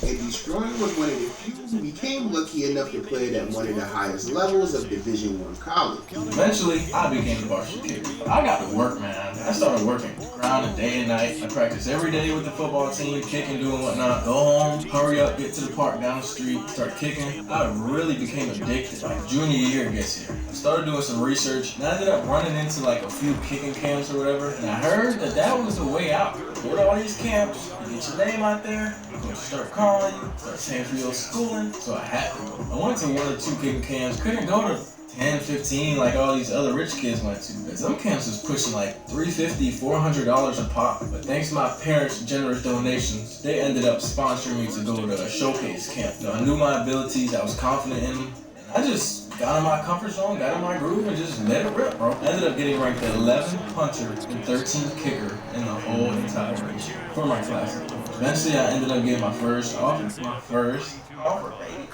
and destroying was one of the few who became lucky enough to play at one of the highest levels of Division I college. Eventually, I became the varsity kicker. I got to work, man. I started working, grinding day and night. I practiced every day with the football team, kicking, doing whatnot. Go home, hurry up, get to the park down the street, start kicking. I really became addicted. Like junior year gets here. I started doing some research, and I ended up running into like a few kicking camps or whatever. And I heard that was the way out. Go to all these camps, you get your name out there, you're gonna start calling you, start paying for your schooling. So I had to. I went to one or two kicking camps, couldn't go to 10, 15 like all these other rich kids went to. Because some camps was pushing like $350, $400 a pop. But thanks to my parents' generous donations, they ended up sponsoring me to go to a showcase camp. You know, I knew my abilities, I was confident in them. And I just got in my comfort zone, got in my groove, and just let it rip, bro. I ended up getting ranked 11th punter and 13th kicker in the whole entire race for my class. Eventually, I ended up getting my first offer, baby. All right.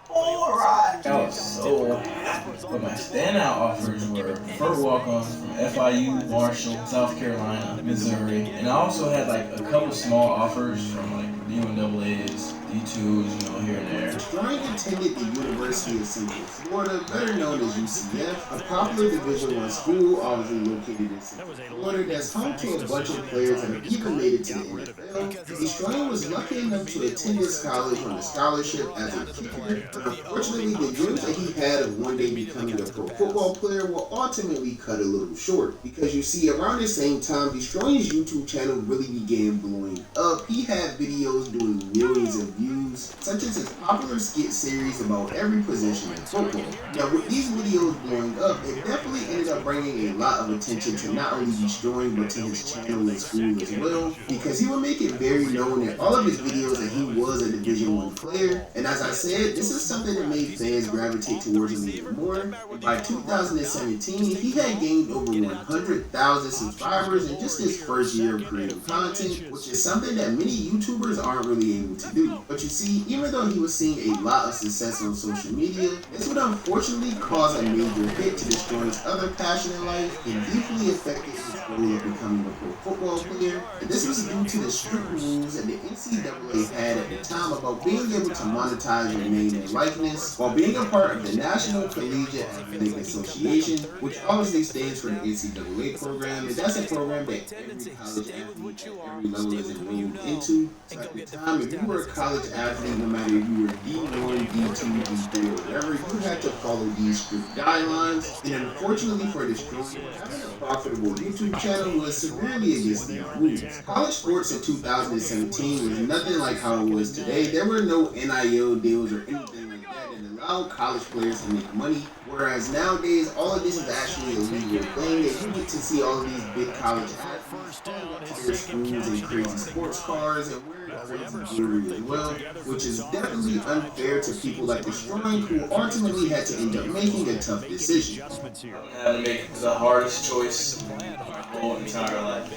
Alright! I was so happy. But my standout offers were preferred walk-ons from FIU, Marshall, South Carolina, Missouri, and I also had like a couple small offers from like D1AAs, D2s, here and there. Strong attended the University of Central Florida, better known as UCF, a popular Division I school obviously located in Central Florida that's home to a bunch of players that have even made it to the NFL. Strong was lucky enough to attend this college on a scholarship as a kicker. Unfortunately, the dreams that he had of one day becoming a pro football player will ultimately cut a little short. Because you see, around the same time, Destroying's YouTube channel really began blowing up. He had videos doing millions of views, such as his popular skit series about every position in football. Now, with these videos blowing up, it definitely ended up bringing a lot of attention to not only Destroying, but to his channel and school as well, because he would make it very known in all of his videos that he was a Division I player. And as I said, this is something that made fans gravitate towards him even more. By 2017, he had gained over 100,000 subscribers in just his first year of creating content, which is something that many YouTubers aren't really able to do. But you see, even though he was seeing a lot of success on social media, this would unfortunately cause a major hit to Destroying's other passion in life and deeply affected his goal of becoming a pro football player. And this was due to the strict rules that the NCAA had at the time about being able to monetize your name and likeness while being a part of the National Collegiate Athletic Association, which obviously stands for the NCAA program, and that's a program that every college athlete at every level is enrolled into. So at the time, if you were a college athlete, no matter if you were D1, D2, D3, or whatever, you had to follow these strict guidelines. And unfortunately for Destroying, having a profitable YouTube channel was severely against these rules. College sports in 2017 was nothing like how it was today. There were no NIL deals or anything like that that allowed college players to make money. Whereas nowadays, all of this is actually a legal thing, and you get to see all of these big college athletes to their schools and crazy sports cars and wearing crazy jewelry as well, which is definitely unfair to people like Destroying, who ultimately had to end up making a tough decision. I had to make the hardest choice of my whole entire life.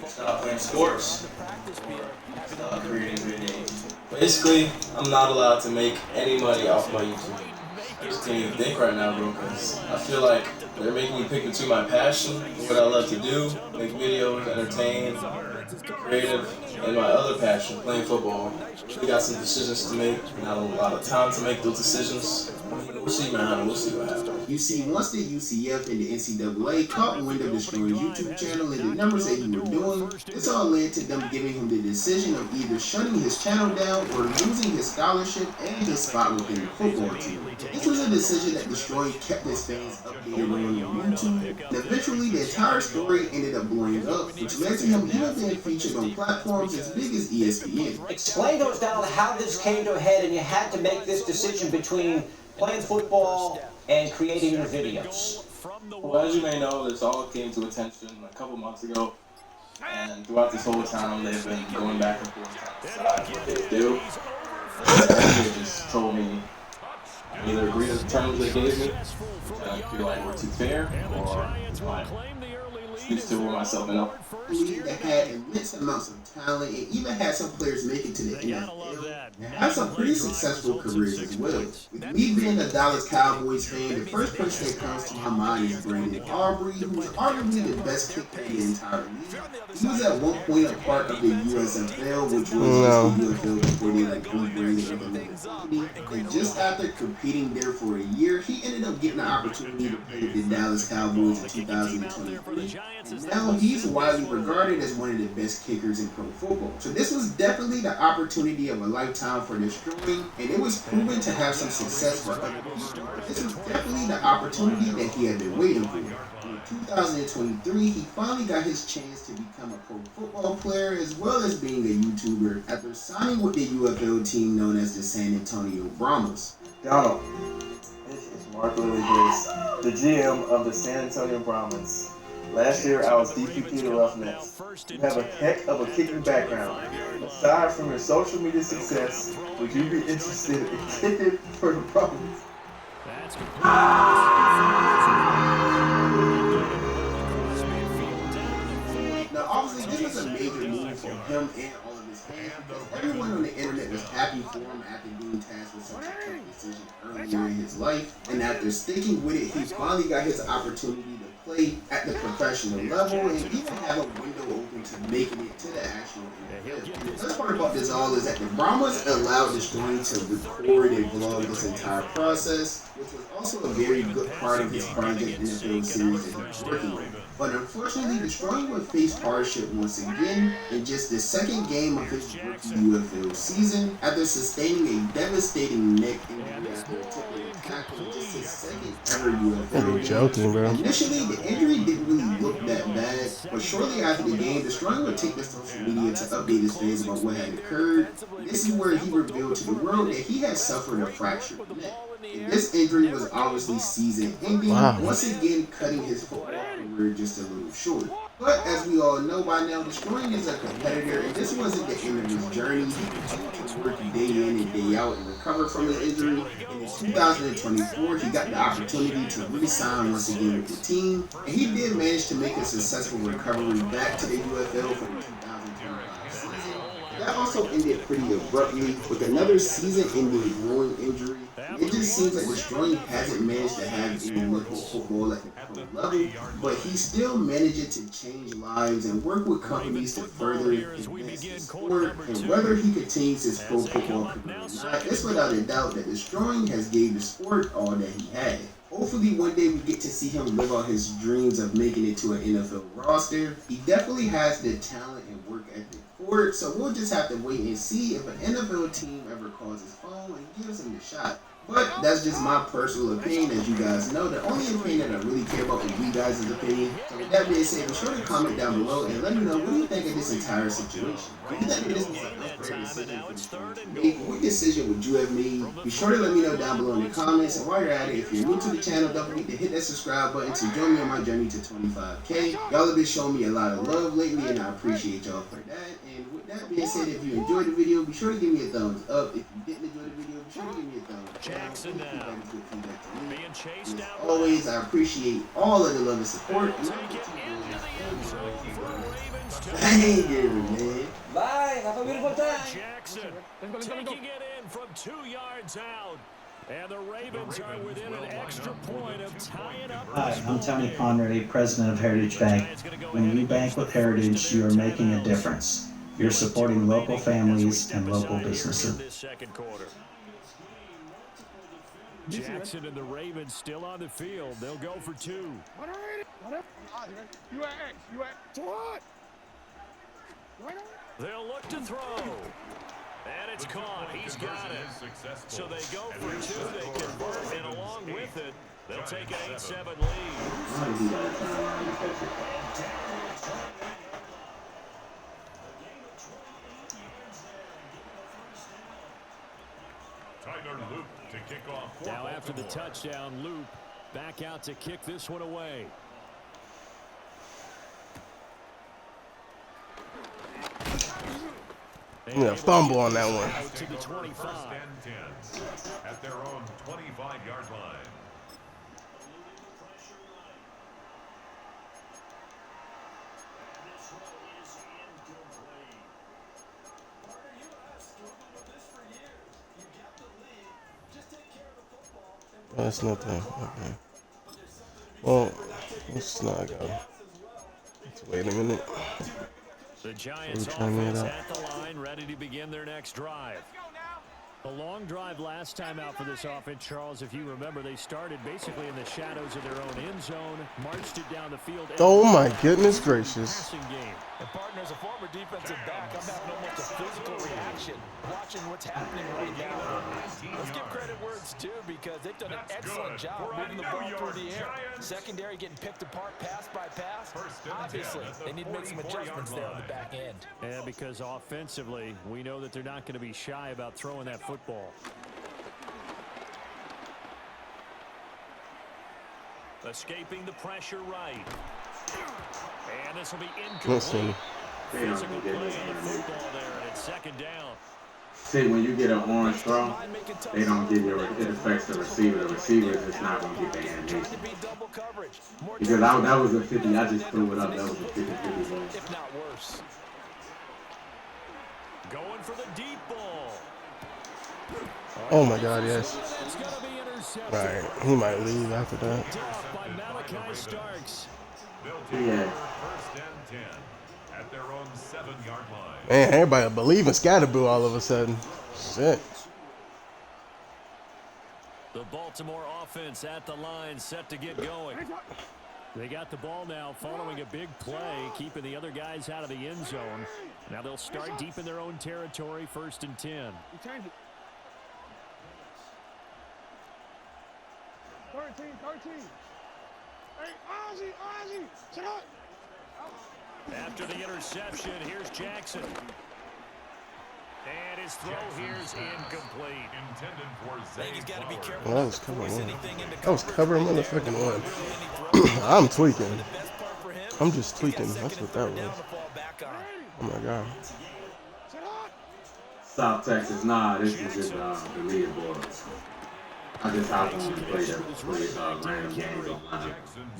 Stop playing sports, or stop creating videos. Basically, I'm not allowed to make any money off my YouTube. I just can't even think right now, bro, because I feel like they're making me pick between my passion, what I love to do, make videos, entertain, creative, and my other passion, playing football. We got some decisions to make, not a lot of time to make those decisions. We'll see, man. We'll see what happens. You see, once the UCF and the NCAA caught wind of Destroying's YouTube channel and the numbers that he was doing, this all led to them giving him the decision of either shutting his channel down or losing his scholarship and his spot within the football team. This was a decision that Destroying kept his fans updated on YouTube, and eventually the entire story ended up blowing up, which led to him even being featured on platforms as big as ESPN. Explain to us now how this came to a head and you had to make this decision between playing football and creating your videos. Well, as you may know, this all came to attention a couple months ago, and throughout this whole time, they've been going back and forth trying to decide what they do. They just told me either agree to the terms they gave me, which I feel like were too fair, or fine. speaks to myself and that had immense amounts of talent and even had some players make it to the NFL and had some pretty successful careers as well. With me being a Dallas Cowboys fan, the first person that comes to my mind is Brandon Aubrey, who's arguably the best kicker in the entire league. He was at one point a part of the USFL, which was just the UFL before they rebranded under another company. And just after competing there for a year, he ended up getting the opportunity to play with the Dallas Cowboys in 2023. And now he's widely regarded as one of the best kickers in pro football. So this was definitely the opportunity of a lifetime for Destroying, and it was proven to have some success for other people. This was definitely the opportunity that he had been waiting for. In 2023, he finally got his chance to become a pro football player as well as being a YouTuber after signing with the UFL team known as the San Antonio Brahmas. Donald, this is Mark Lilligris, the GM of the San Antonio Brahmas. Last year, I was DPP of the Roughnecks. You have a heck of a kicking background. Aside from your social media success, would you be interested in kicking for the Brahmas? Now, obviously, this was a major move for him and all of his fans because everyone on the internet was happy for him after being tasked with such a tough decision earlier in his life. And after sticking with it, he finally got his opportunity to play at the professional level and even have a window open to making it to the actual NFL. And the best part about this all is that the Brahmas allowed Destroying to record and vlog this entire process, which was also a very good part of his Project NFL series that he was working on. But unfortunately, Destroying would face hardship once again in just the second game of his rookie UFL season after sustaining a devastating neck injury after attempting a tackle in just his second ever UFL game. Joking, bro. Initially, the injury didn't really look that bad, but shortly after the game, Destroying would take to social media to update his fans about what had occurred. This is where he revealed to the world that he had suffered a fractured neck. And this injury was obviously season-ending, once again cutting his football career just a little short. But as we all know by now, Destroying is a competitor, and this wasn't the end of his journey. He continued to work day in and day out and recover from his injury. And in 2024, he got the opportunity to re-sign once again with the team, and he did manage to make a successful recovery back to the UFL for the 2025 season. That also ended pretty abruptly with another season-ending groin injury. It just seems like Destroying hasn't managed to have any local football at the pro level, but he's still managing to change lives and work with companies to further advance the sport. And whether he continues his pro football career or not, it's without a doubt that Destroying has gave the sport all that he had. Hopefully one day we get to see him live out his dreams of making it to an NFL roster. He definitely has the talent and work ethic for it, so we'll just have to wait and see if an NFL team ever calls his phone and gives him the shot. But that's just my personal opinion. As you guys know, the only opinion that I really care about is you guys' opinion. So with that being said, be sure to comment down below and let me know what do you think of this entire situation. Do you think this was an unfair decision for the Destroying to make? What decision would you have made? Be sure to let me know down below in the comments. And while you're at it, if you're new to the channel, don't forget to hit that subscribe button to join me on my journey to 25K. Y'all have been showing me a lot of love lately, and I appreciate y'all for that. And with that being said, if you enjoyed the video, be sure to give me a thumbs up. If you didn't enjoy the video, be sure to give me a thumbs down. Jackson now being chased down. As always, I appreciate all of the love and support. Thank you, man. Bye. Have a beautiful time. Jackson taking it in from 2 yards out. And the Ravens are within an extra point of tying up. Hi, I'm Tony Conrady, president of Heritage Bank. When you bank with Heritage, you are making a difference. You're supporting local families and local businesses. Jackson and the Ravens still on the field. They'll go for 2. They'll look to throw. And it's caught. He's got it. So they go for 2. They convert, and along with it, they'll take an 8-7 lead. Now after the touchdown, Loop back out to kick this one away. Yeah, fumble on that one. Out to the 25. At their own 25-yard line. That's nothing. Okay. Well, let's not go. Let's wait a minute. The Giants Turn it offense up. at the line, ready to begin their next drive. The long drive last time out for this offense, Charles, if you remember, they started basically in the shadows of their own end zone, marched it down the field. Oh my goodness gracious. Passing game. And partner, as a former defensive back, I'm having almost a physical reaction watching what's happening right now. Let's give credit where it's due because they've done an excellent job moving the ball through the air. Secondary getting picked apart pass by pass. Obviously, they need to make some adjustments there on the back end. Yeah, because offensively, we know that they're not going to be shy about throwing that football. Escaping the pressure right. And this will be incomplete. Physical play on the football there, and it's second down. See, when you get an orange throw, they don't give you, it affects the receiver. The receiver is just not going to get the animation. Because that was a 50, I just threw it up. That was a 50-50 ball. If not worse. Going for the deep ball. Oh my God, yes. All right, he might leave after that. By Malachi Starks. Yeah. First and 10 at their own 7-yard line. Man, everybody believe in Scatterboo all of a sudden. Shit. The Baltimore offense at the line, set to get going. They got the ball now following a big play, keeping the other guys out of the end zone. Now they'll start deep in their own territory, 1st and 10. 13. Hey, Ozzy, shut up. After the interception, here's Jackson. And his throw here's incomplete. Intended for Zay. He's got to be careful. Well, that was covering one. That was covering motherfucking one. I'm tweaking. I'm just tweaking. That's what that was. Oh my God. South Texas, nah, this is just the leaderboard. I just hopped on and played random games online.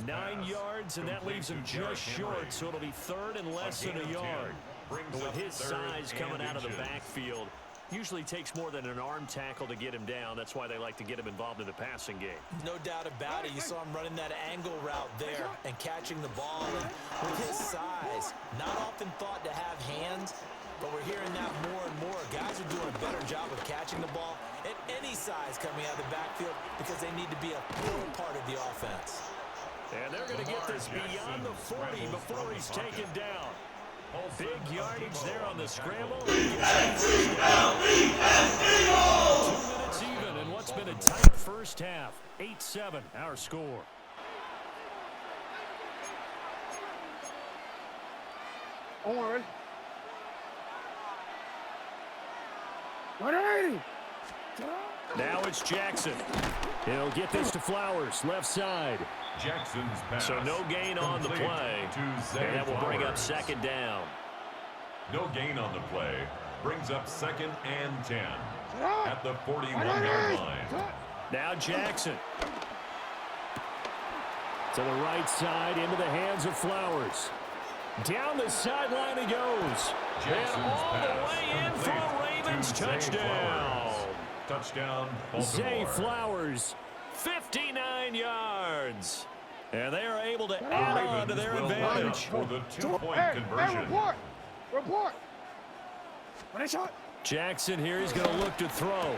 9 yards, and that leaves him just short, so it'll be 3rd and less than a yard. But with his size coming out of the backfield, usually takes more than an arm tackle to get him down. That's why they like to get him involved in the passing game. No doubt about it. You saw him running that angle route there and catching the ball. And with his size, not often thought to have hands, but we're hearing that more and more. Guys are doing a better job of catching the ball at any size coming out of the backfield because they need to be a core part of the offense. And they're going to get this beyond the 40 before he's taken down. Big yardage there on the scramble. 2 minutes even in what's been a tight first half. 8-7, our score. Orange. 180. Now it's Jackson. He'll get this to Flowers, left side. Jackson's pass. So no gain on the play. And that will bring up 2nd down. No gain on the play. Brings up 2nd and 10 at the 41-yard line. Now Jackson. To the right side, into the hands of Flowers. Down the sideline he goes. And all the way in for a Ravens touchdown. Touchdown, Zay Baltimore. Flowers, 59 yards. And they are able to add on to their advantage. For the 2-point conversion. Report. When I shot. Jackson here, he's going to look to throw.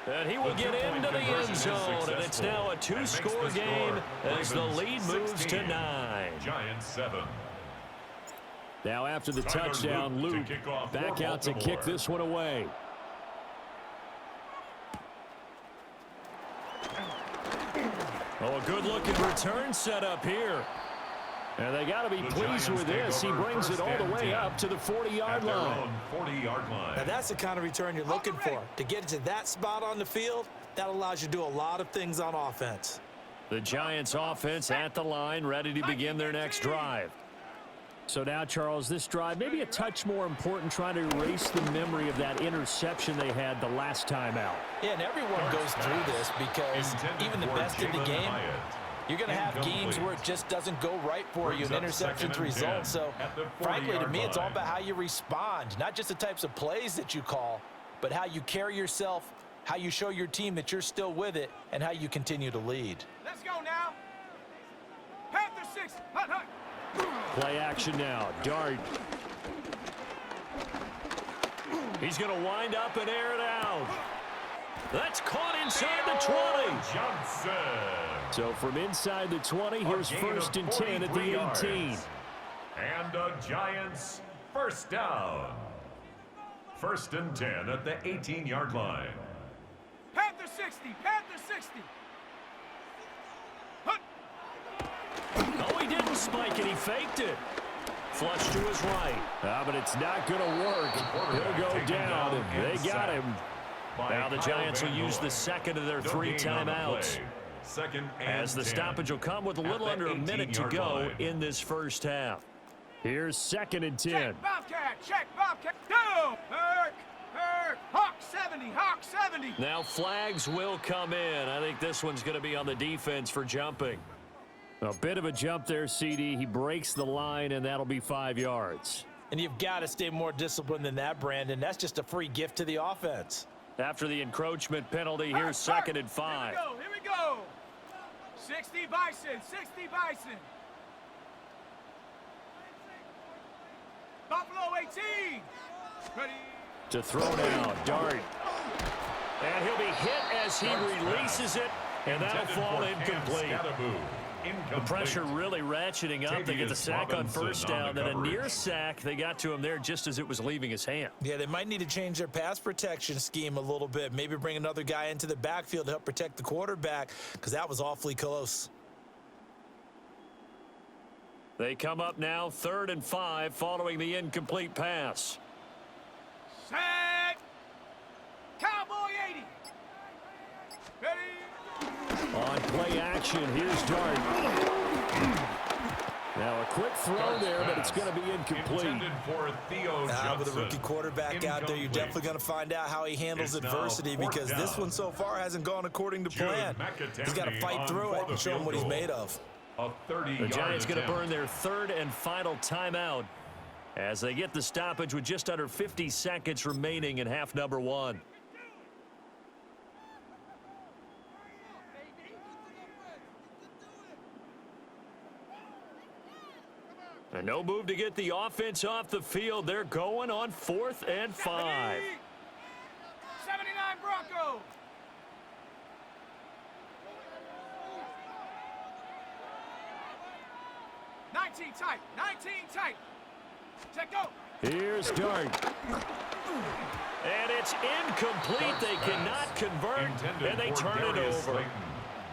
And he will get into the end zone. And it's now a 2-score game as the lead moves to 9. Giants 7. Now after the touchdown, Luke back out to kick this one away. Oh, a good-looking return set up here. And they got to be pleased with this. He brings it all the way up to the 40-yard line. 40-yard line. Now that's the kind of return you're looking for. To get to that spot on the field, that allows you to do a lot of things on offense. The Giants offense at the line, ready to begin their next drive. So now, Charles, this drive maybe a touch more important, trying to erase the memory of that interception they had the last time out. Yeah, and everyone goes through this because even the best in the game, you're going to have games where it just doesn't go right for you, and interceptions result. So, frankly, to me, it's all about how you respond, not just the types of plays that you call, but how you carry yourself how you show your team that you're still with it, and how you continue to lead. Let's go now. Panther 6. Hut, hut. Play action now. Dart. He's going to wind up and air it out. That's caught inside the 20. Johnson. So from inside the 20, here's first and 10 at the 18. Yards. And the Giants first down. First and 10 at the 18-yard line. Panther 60. Panther 60. Hut. Oh, he didn't spike it. He faked it. Flush to his right. But it's not going to work. He'll go down, and they got him. Now the Giants will use the second of their 3 timeouts. Second and as the 10 stoppage will come with a little under a minute to go in this first half. Here's second and 10. Check Bobcat. Check Bobcat. Go. Hurk. Hurk. Hawk 70. Hawk 70. Now flags will come in. I think this one's going to be on the defense for jumping. A bit of a jump there, CD. He breaks the line, and that'll be 5 yards. And you've got to stay more disciplined than that, Brandon. That's just a free gift to the offense. After the encroachment penalty, here's second and 5. Here we go. 60 Bison. 60 Bison. Buffalo 18. Ready. To throw now, Dart. And he'll be hit as he releases it, and that'll fall incomplete. The pressure really ratcheting up. They get the sack on first down, then a near sack. They got to him there just as it was leaving his hand. Yeah, they might need to change their pass protection scheme a little bit. Maybe bring another guy into the backfield to help protect the quarterback, because that was awfully close. They come up now, 3rd and 5, following the incomplete pass. Set. Cowboy 80. Ready. On play action, here's Dart. Now a quick throw there, but it's going to be incomplete. With a rookie quarterback out there, you're definitely going to find out how he handles adversity, because this one so far hasn't gone according to plan. He's got to fight through it and show him what he's made of. The Giants going to burn their 3rd and final timeout as they get the stoppage with just under 50 seconds remaining in half number 1. And no move to get the offense off the field. They're going on 4th and 5. 79 Broncos. Tight. 19 tight. Check go. Here's Dart. And it's incomplete. They cannot convert, and they turn it over.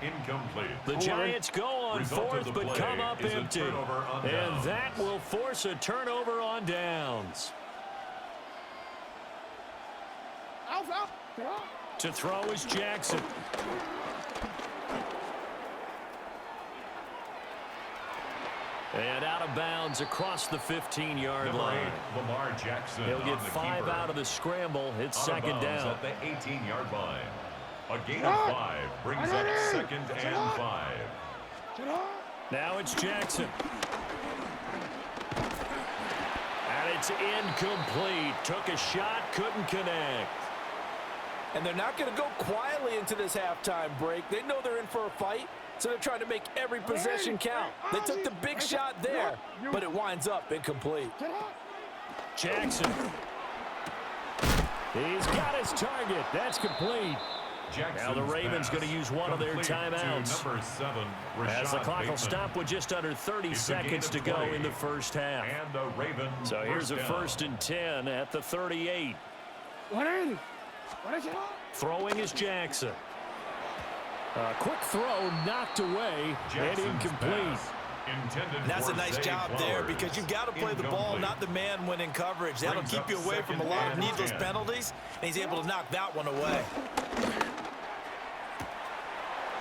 Incomplete. The Giants go on 4th, but come up empty. And that will force a turnover on downs. Out. To throw is Jackson. And out of bounds across the 15-yard line. Lamar Jackson. He'll get 5 out of the scramble. It's second down. At the 18-yard line. A gain of 5 brings up 2nd and 5. Now it's Jackson. And it's incomplete. Took a shot, couldn't connect. And they're not going to go quietly into this halftime break. They know they're in for a fight, so they're trying to make every possession count. They took the big shot there, but it winds up incomplete. Jackson. He's got his target. That's complete. Now the Ravens going to use one of their timeouts. As the clock will stop with just under 30 seconds to go in the first half. So here's a 1st and 10 at the 38. Throwing is Jackson. A quick throw knocked away and incomplete. That's a nice job there, because you've got to play the ball, not the man when in coverage. That'll keep you away from a lot of needless penalties, and he's able to knock that one away.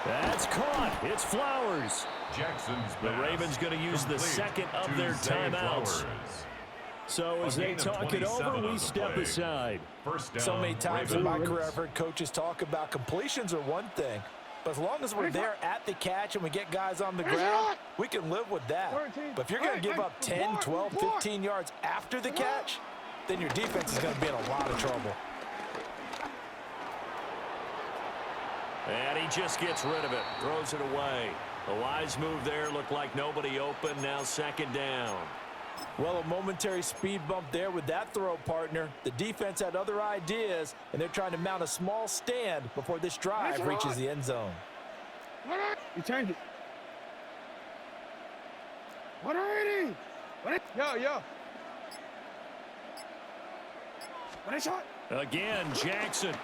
That's caught. It's Flowers. The Ravens going to use the second of their timeouts. So as they talk it over, we step aside. So many times in my career, I've heard coaches talk about completions are one thing, but as long as we're there at the catch and we get guys on the ground, we can live with that. But if you're going to give up 10, 12, 15 yards after the catch, then your defense is going to be in a lot of trouble. And he just gets rid of it, throws it away. A wise move there, looked like nobody open, now second down. Well, a momentary speed bump there with that throw, partner. The defense had other ideas, and they're trying to mount a small stand before this drive reaches the end zone. You changed it. 180. Yo. What a shot. Again, Jackson.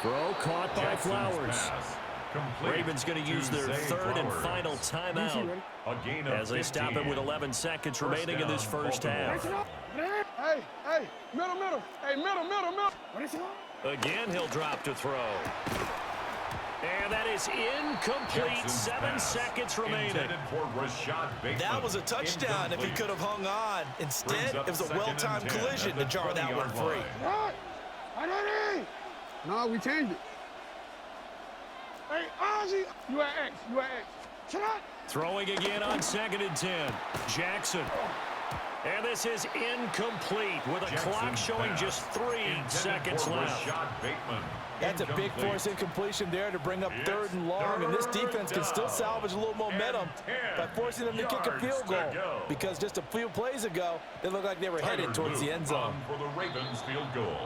Throw caught by Flowers. Ravens going to use their third and final timeout as they stop it with 11 seconds remaining in this first half. Hey, middle. Hey, middle. What is it? Again, he'll drop to throw. And that is incomplete. 7 seconds remaining. That was a touchdown if he could have hung on. Instead, it was a well-timed collision to jar that one free. What? No, we changed it. Hey, Ozzy, you at X. Shut up. Throwing again on 2nd and 10. Jackson. And this is incomplete with a clock showing just 3 seconds left. That's a big force incompletion there to bring up 3rd and long, and this defense can still salvage a little momentum by forcing them to kick a field goal, because just a few plays ago, they looked like they were headed towards the end zone.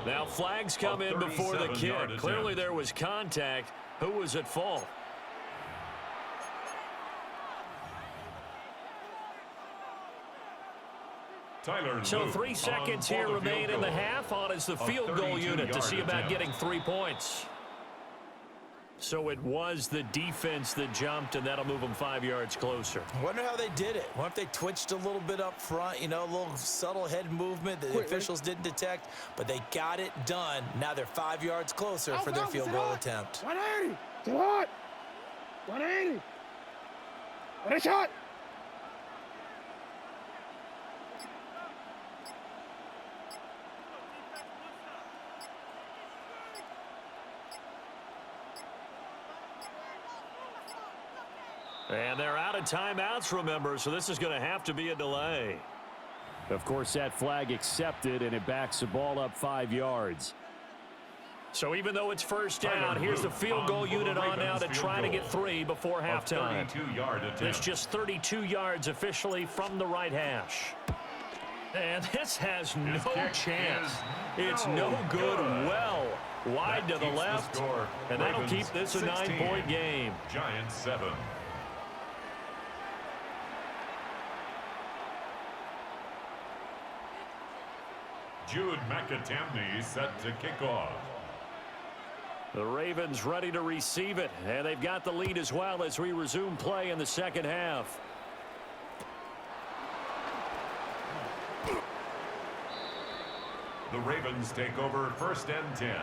Now flags come in before the kick. Clearly there was contact. Who was at fault? So 3 seconds here remain in the half. On is the field goal unit to see about getting 3 points. So it was the defense that jumped, and that'll move them 5 yards closer. I wonder how they did it. What if they twitched a little bit up front, a little subtle head movement that the officials didn't detect, but they got it done. Now they're 5 yards closer for their field goal attempt. 180. To what? 180. What a shot. And they're out of timeouts, remember, so this is going to have to be a delay. Of course, that flag accepted, and it backs the ball up 5 yards. So even though it's first down, here's the field goal unit on now to try to get 3 before halftime. It's just 32 yards officially from the right hash. And this has no chance. It's no good. Well wide to the left, and that'll keep this a 9-point game. Giants 7. Jude McAtamney set to kick off. The Ravens ready to receive it, and they've got the lead as well as we resume play in the second half. The Ravens take over 1st and 10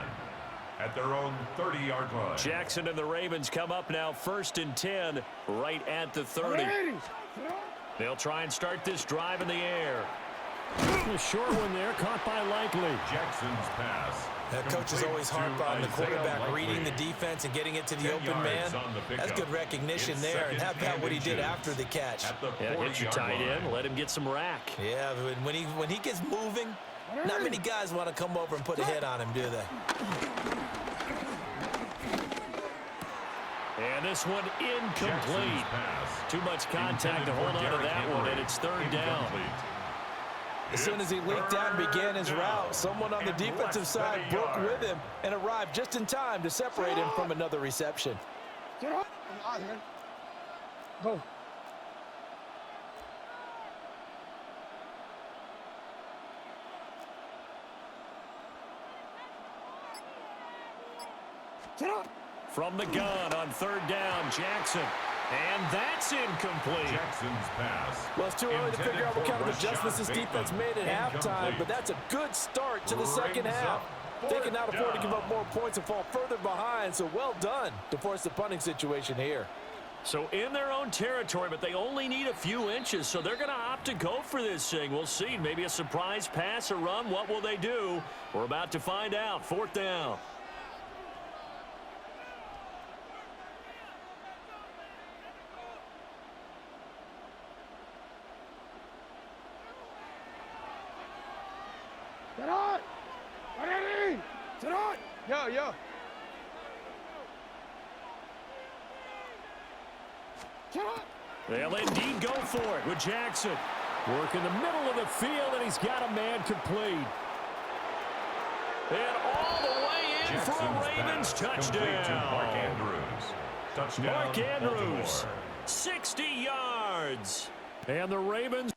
at their own 30-yard line. Jackson and the Ravens come up now 1st and 10 right at the 30. They'll try and start this drive in the air. A short one there, caught by Likely. Jackson's pass. Coaches always harp on the quarterback reading the defense and getting it to the open man. That's good recognition there. And how about what he did after the catch? Yeah, hit your tight end, let him get some rack. Yeah, when he gets moving, not many guys want to come over and put a hit on him, do they? And this one incomplete. Too much contact to hold on to that one, and it's 3rd down. As soon as he leaked out and began his route, someone on the defensive side broke with him and arrived just in time to separate him from another reception. Go. From the gun on 3rd down, Jackson. And that's incomplete. Jackson's pass. Well, it's too early to figure out what kind of adjustments this defense made at halftime, but that's a good start to the second half. They can now afford to give up more points and fall further behind, so well done to force the punting situation here. So in their own territory, but they only need a few inches, so they're going to opt to go for this thing. We'll see. Maybe a surprise pass or run. What will they do? We're about to find out. 4th down. Yo. They'll indeed go for it with Jackson. Work in the middle of the field, and he's got a man complete. And all the way in for a Ravens touchdown. Mark Andrews. Touchdown. Mark Andrews, 60 yards. And the Ravens